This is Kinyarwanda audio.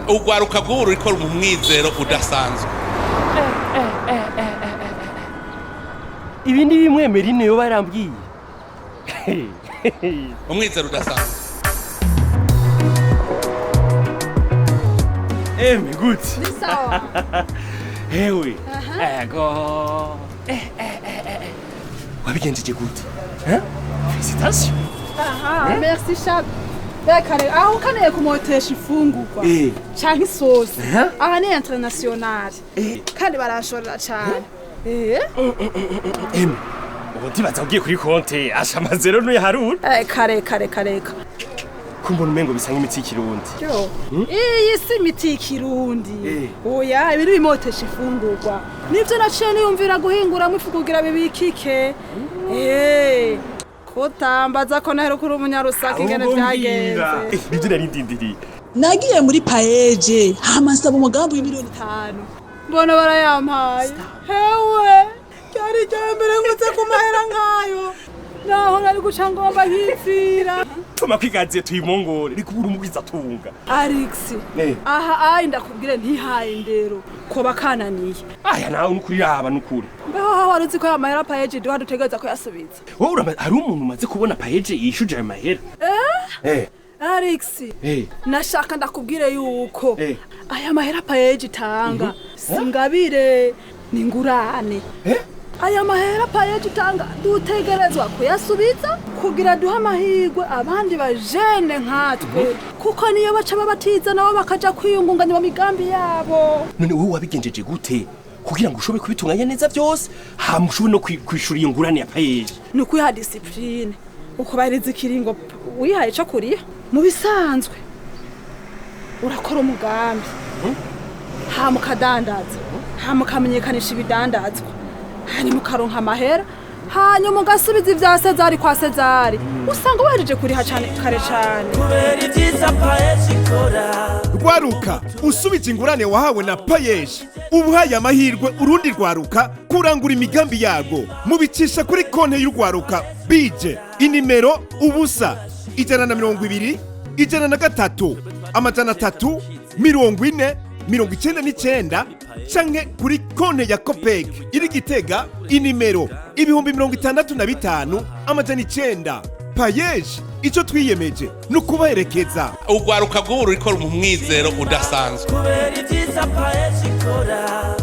urwaruka rw'ubu ruriko mu mwizero udasanzwe. Ibi ni bimwe Merine yo barambwiye. Umwizero udasanzwe. Good. Ni sawa. Hewe. Ego. Wabigenjeje gute? Félicitations. Merci Shab. Bekare aho kaneye kumotesha ifungurwa. Canke isosi. Aha ni international. Kandi barashorera cyane. Ubundi bazagiye kuri konti asha amazero n'uyaharura. Kare. Kumbona umengo bisanga imiti y'ikirundi. Yo. Iyi si imiti y'ikirundi. Oya ibiri bimotesha ifungurwa. Nivyo naciye niyumvira guhingura mu ifu kugira bibikike. Kotambaza ko nahero kuri umunyarusaka ingene byagenze. Nivyo narindindiriye. Nagiye muri PAEEJ hama nsaba umugambi w'imiliyoni 5. Mbona barayampaye. Hewe. Cyari cyambere ngutse ku mahera nkayo. Naho nari gucangomba nkipfira. Tuma kwigaziye tuyimongore rikubura umugwiza tunga. Alex. Aha ndakubwire ntihaye ndero ko bakananiye. Aya nawe nukuri yaba nukuri. Mbeho waruzi ko amahera PAEEJ dutegereza ko yasubiza. Wowe hari umuntu umaze kubona PAEEJ yishuje amahera? Alex. Nashaka ndakubwire yuko aya mahera PAEEJ itanga singabire ni ingurane. Aya mahera PAEEJ itanga dutegerezwa kuyasubiza kugira duha amahirwe abandi bajene nkatwe kuko niyo baca babatiza nabo bakaja kwiyungunganya mu migambi yabo. None wowe wabigenjeje gute kugira ngo ushobore kubitunganya neza byose hamushobore no kwishura iyo ngurane ya PAEEJ? Ni ukwiha discipline ukubahiriza ikiringo wihaye cyo kuriha mu bisanzwe urakora umugambi hamukadandaza hamukamenyekanisha ibidandazwa hanyuma ukaronka amahera hanyuma ugasubiza ibya Sezari kwa Sezari usanga wahejeje kuriha cyane kare cyane. Kubera ibyiza PAEEJ ikora. Rwaruka usubije ingurane wahawe na PAEEJ ubuhaye amahirwe urundi rwaruka kurangura imigambi yago mubicisha kuri konti y'urwaruka BIJE inimero ubusa 120 103 340 canke kuri konti ya Coopec Gitega inimero 65 900. PAEEJ icyo twiyemeje nukubaherekeza urwaruka rw'ubu ruriko mu mwizero udasanzwe. Kubera ibyiza PAEEJ ikora.